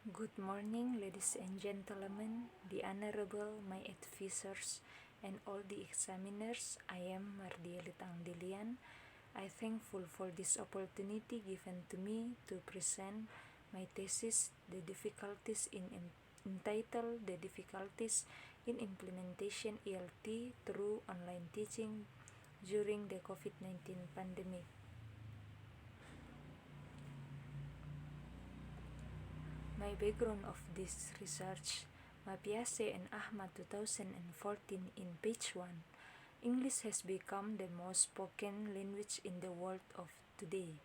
Good morning, ladies and gentlemen, the Honorable my advisors, and all the examiners. I am Mardieli Tangdilian. I thankful for this opportunity given to me to present my thesis, entitled The Difficulties in Implementation ELT through Online Teaching during the COVID-19 pandemic. My background of this research, Mapiase and Ahmad 2014 in page 1. English has become the most spoken language in the world of today.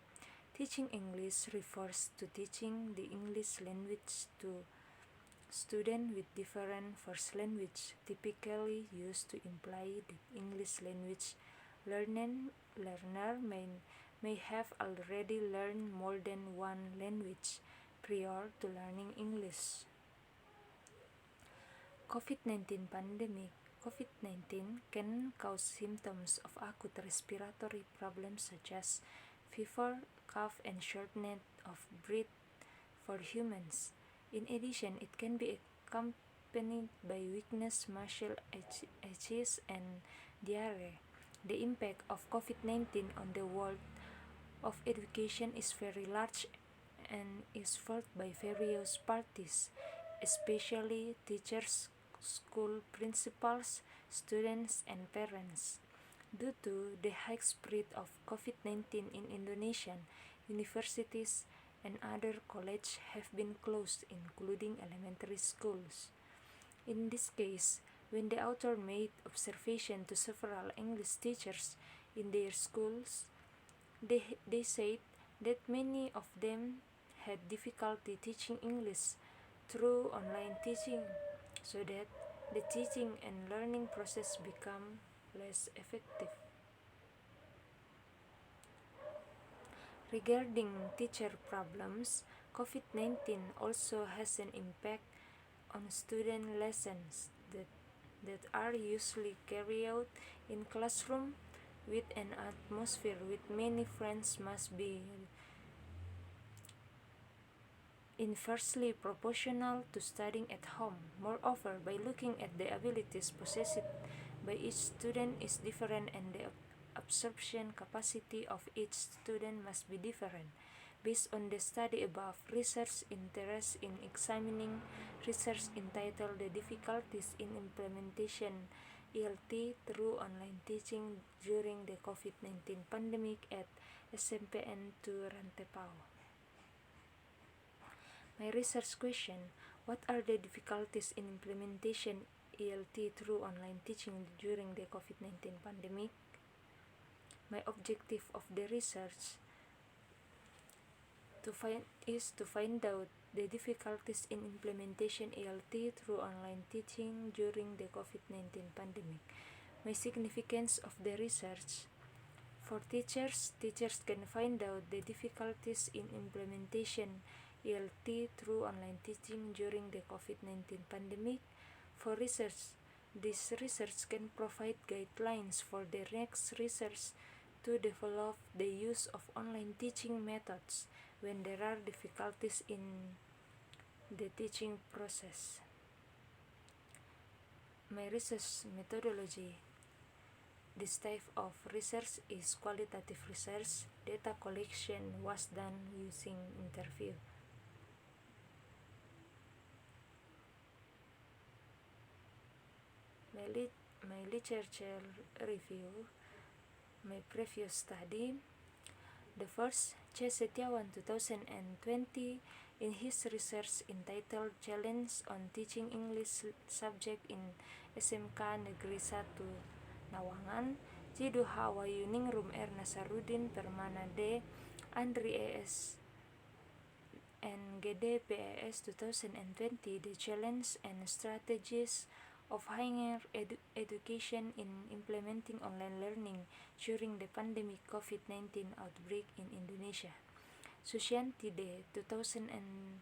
Teaching English refers to teaching the English language to students with different first language, typically used to imply that English language learner may have already learned more than one language prior to learning English. COVID-19 pandemic. COVID-19 can cause symptoms of acute respiratory problems such as fever, cough, and shortness of breath for humans. In addition, it can be accompanied by weakness, muscle aches, and diarrhea. The impact of COVID-19 on the world of education is very large and is felt by various parties, especially teachers, school principals, students, and parents. Due to the high spread of COVID-19 in Indonesia, universities and other colleges have been closed, including elementary schools. In this case, when the author made observation to several English teachers in their schools, they said that many of them had difficulty teaching English through online teaching, so that the teaching and learning process become less effective. Regarding teacher problems, COVID-19 also has an impact on student lessons that are usually carried out in classroom with an atmosphere with many friends must be inversely proportional to studying at home. Moreover, by looking at the abilities possessed by each student is different and the absorption capacity of each student must be different. Based on the study above, research interest in examining research entitled The Difficulties in Implementation ELT through Online Teaching during the COVID-19 pandemic at SMPN 2 Rantepao. My research question: what are the difficulties in implementation ELT through online teaching during the COVID-19 pandemic? My objective of the research is to find out the difficulties in implementation ELT through online teaching during the COVID-19 pandemic. My significance of the research: for teachers can find out the difficulties in implementation ELT through online teaching during the COVID-19 pandemic. For research, this research can provide guidelines for the next research to develop the use of online teaching methods when there are difficulties in the teaching process. My research methodology: this type of research is qualitative research. Data collection was done using interview. My literature review, my previous study. The first, C. Setiawan 2020 in his research entitled Challenge on Teaching English Subject in SMK Negeri 1 Nawangan, C. Duhawa Yuningrum R. Nasarudin Permana D. Andri ES and GD PES 2020 The Challenge and Strategies of Higher Education in Implementing Online Learning during the Pandemic COVID-19 Outbreak in Indonesia. Susyanti D. 2019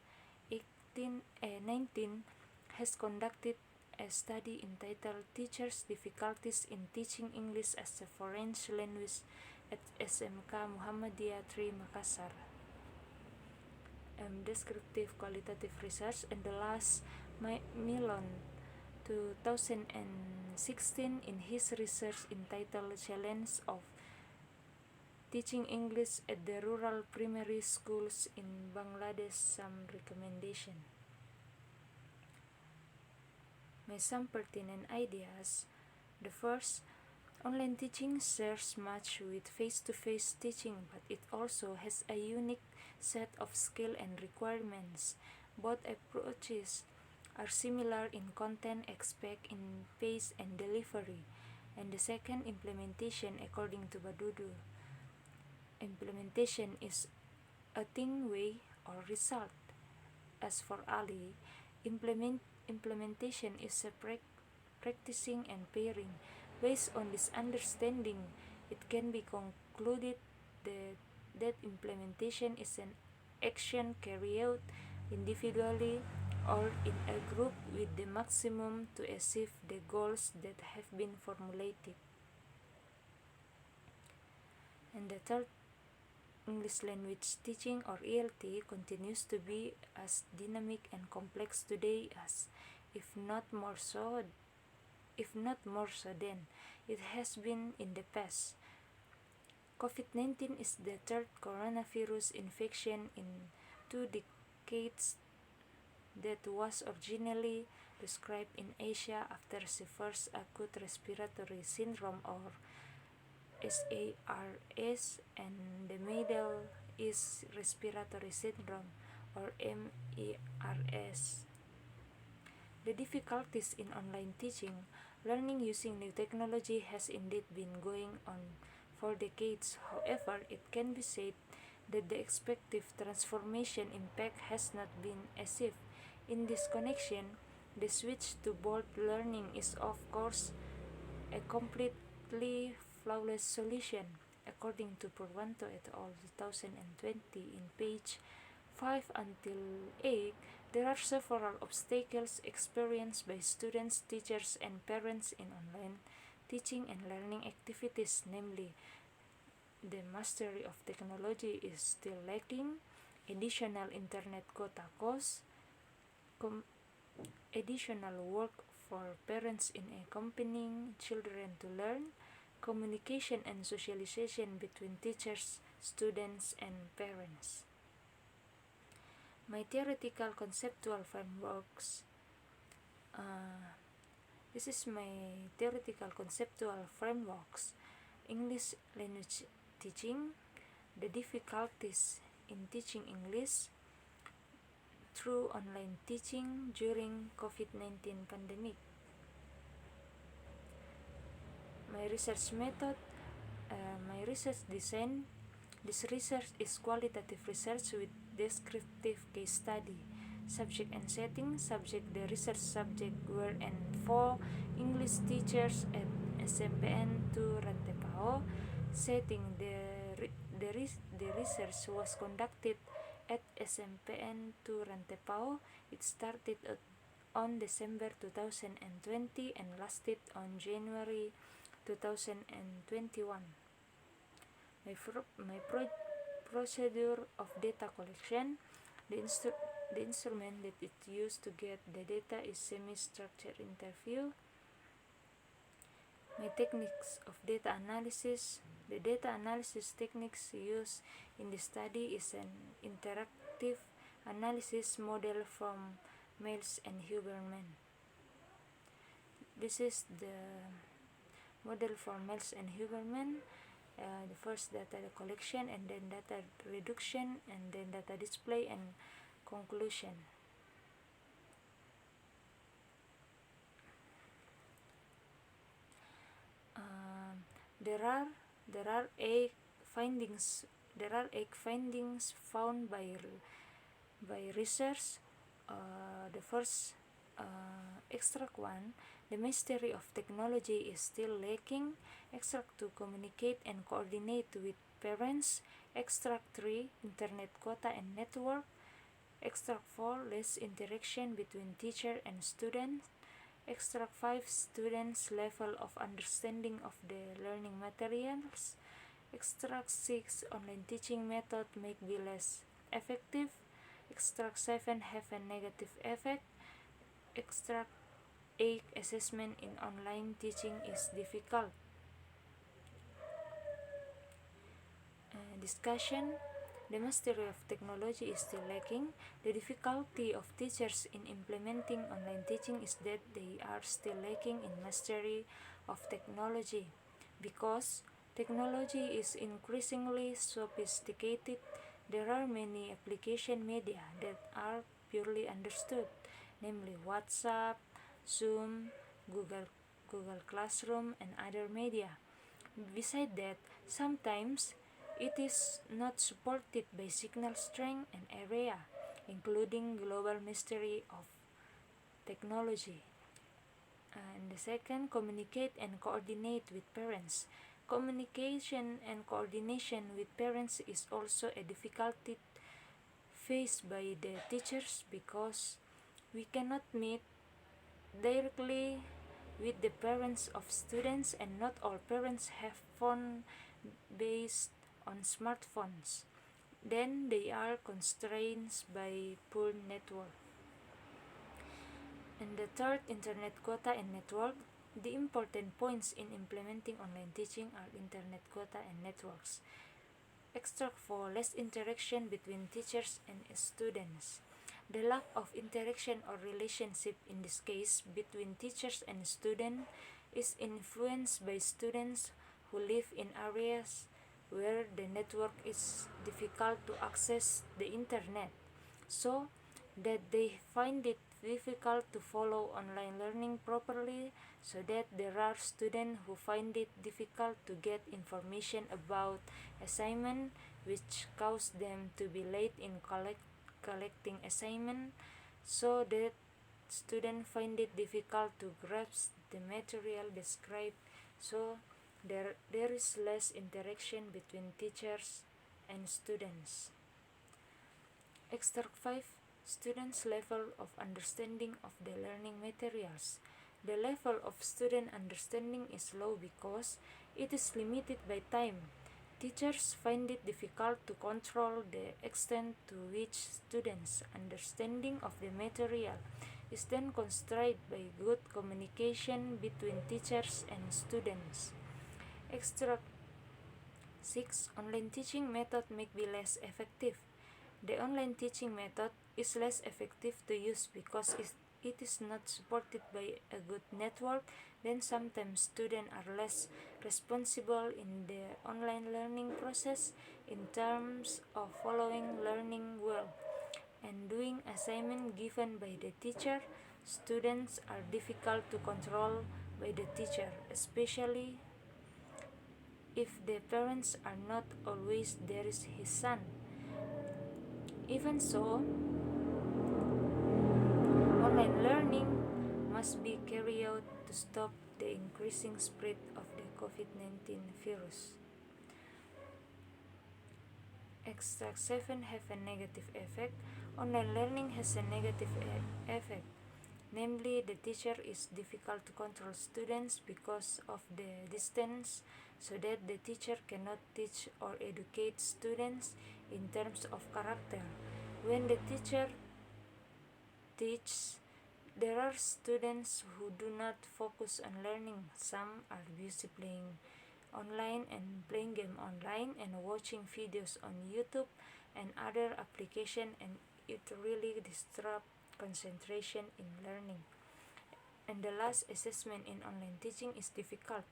has conducted a study entitled Teachers' Difficulties in Teaching English as a Foreign Language at SMK Muhammadiyah 3 Makassar. descriptive qualitative research, and the last, Milon 2016, in his research entitled Challenge of Teaching English at the Rural Primary Schools in Bangladesh, some recommendation. Some pertinent ideas. The first, online teaching shares much with face-to-face teaching, but it also has a unique set of skill and requirements. Both approaches are similar in content, aspect, in pace and delivery. And the second, implementation, according to Badudu. Implementation is a thing, way, or result. As for Ali, implementation is a practicing and pairing. Based on this understanding, it can be concluded that implementation is an action carried out individually or in a group with the maximum to achieve the goals that have been formulated. And the third, English language teaching, or ELT, continues to be as dynamic and complex today as, if not more so than it has been in the past. COVID-19 is the third coronavirus infection in 2 decades that was originally described in Asia after the first acute respiratory syndrome, or SARS, and the Middle East respiratory syndrome, or MERS. The difficulties in online teaching, learning using new technology, has indeed been going on for decades. However, it can be said that the expected transformation impact has not been achieved. In this connection, the switch to board learning is of course a completely flawless solution. According to Purwanto et al. 2020, in page 5 until 8, there are several obstacles experienced by students, teachers, and parents in online teaching and learning activities, namely, the mastery of technology is still lacking, additional internet quota costs, additional work for parents in accompanying children to learn, communication and socialization between teachers, students, and parents. My theoretical conceptual frameworks. This is my theoretical conceptual frameworks. English language teaching, the difficulties in teaching English through online teaching during COVID-19 pandemic. My research method, my research design. This research is qualitative research with descriptive case study. Subject and setting. Subject, the research subject were and for English teachers at SMPN 2 Rantepao. Setting, the research was conducted at SMPN 2 Rantepao. It started on December 2020 and lasted on January 2021. My procedure of data collection. The instrument that it used to get the data is semi-structured interview. My techniques of data analysis. The data analysis techniques used in the study is an interactive analysis model from Miles and Huberman. This is the model for Miles and Huberman. The first data collection, and then data reduction, and then data display and conclusion. There are eight findings. There are 8 findings found by research. The first, extract 1, the mastery of technology is still lacking. Extract 2, communicate and coordinate with parents. Extract 3, internet quota and network. Extract 4, less interaction between teacher and student. Extract 5, students' level of understanding of the learning materials. Extract 6, online teaching method may be less effective. Extract 7 have a negative effect. Extract 8 assessment in online teaching is difficult. Discussion. The mastery of technology is still lacking. The difficulty of teachers in implementing online teaching is that they are still lacking in mastery of technology. Because technology is increasingly sophisticated, there are many application media that are purely understood, namely WhatsApp, Zoom, Google Classroom, and other media. Besides that, sometimes it is not supported by signal strength and area, including global mastery of technology. And the second, communicate and coordinate with parents. Communication and coordination with parents is also a difficulty faced by the teachers because we cannot meet directly with the parents of students, and not all parents have phone based on smartphones. Then they are constrained by poor network. And the third, internet quota and network. The important points in implementing online teaching are internet quota and networks. Extract 4, less interaction between teachers and students. The lack of interaction or relationship in this case between teachers and students is influenced by students who live in areas where the network is difficult to access the internet, so that they find it difficult to follow online learning properly, so that there are students who find it difficult to get information about assignment, which cause them to be late in collecting assignment, so that students find it difficult to grasp the material described, so there is less interaction between teachers and students. Extract 5, students' level of understanding of the learning materials. The level of student understanding is low because it is limited by time. Teachers find it difficult to control the extent to which students' understanding of the material is then constrained by good communication between teachers and students. Extract 6, online teaching method may be less effective. The online teaching method is less effective to use because it is not supported by a good network. Then sometimes students are less responsible in the online learning process in terms of following learning well and doing assignment given by the teacher. Students are difficult to control by the teacher, especially if the parents are not always there is his son. Even so, online learning must be carried out to stop the increasing spread of the COVID-19 virus. Extract 7 have a negative effect. Online learning has a negative effect. Namely, the teacher is difficult to control students because of the distance, so that the teacher cannot teach or educate students in terms of character. When the teacher teaches, there are students who do not focus on learning. Some are busy playing online and playing game online and watching videos on YouTube and other application, and it really disrupts concentration in learning. And the last, assessment in online teaching is difficult.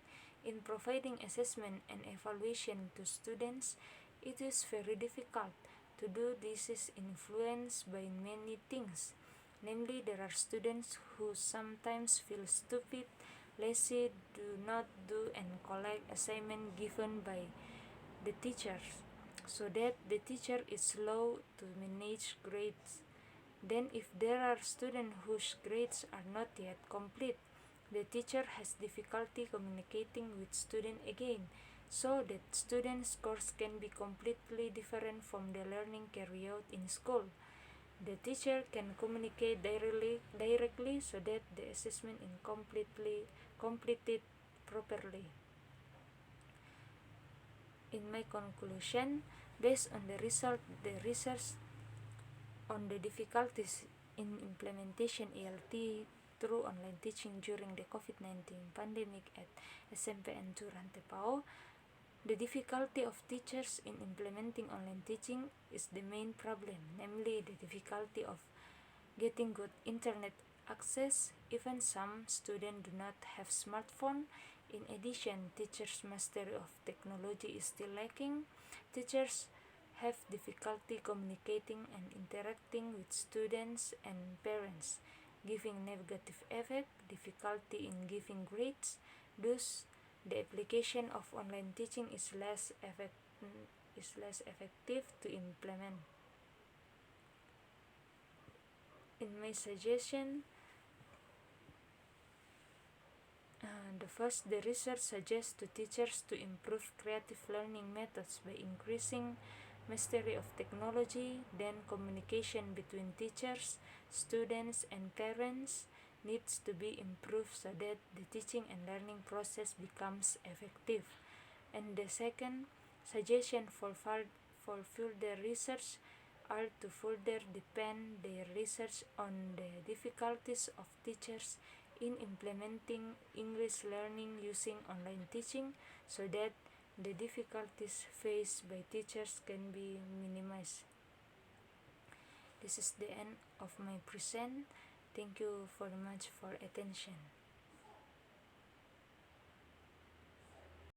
In providing assessment and evaluation to students, it is very difficult to do. This is influenced by many things. Namely, there are students who sometimes feel stupid, lazy, do not do and collect assignment given by the teachers, so that the teacher is slow to manage grades. Then if there are students whose grades are not yet complete, the teacher has difficulty communicating with student again, so that student scores can be completely different from the learning carried out in school. The teacher can communicate directly so that the assessment is completed properly. In my conclusion, based on the result, the research on the difficulties in implementation ELT through online teaching during the COVID-19 pandemic at SMP and Rantepao. The difficulty of teachers in implementing online teaching is the main problem, namely the difficulty of getting good internet access. Even some students do not have smartphone. In addition, teachers' mastery of technology is still lacking. Teachers have difficulty communicating and interacting with students and parents, giving negative effect, difficulty in giving grades. Thus, the application of online teaching is less effective to implement. In my suggestion, the research suggests to teachers to improve creative learning methods by increasing mastery of technology. Then communication between teachers, students, and parents needs to be improved so that the teaching and learning process becomes effective. And the second suggestion for further research are to further depend their research on the difficulties of teachers in implementing English learning using online teaching so that the difficulties faced by teachers can be minimized. This is the end of my present. Thank you very much for attention.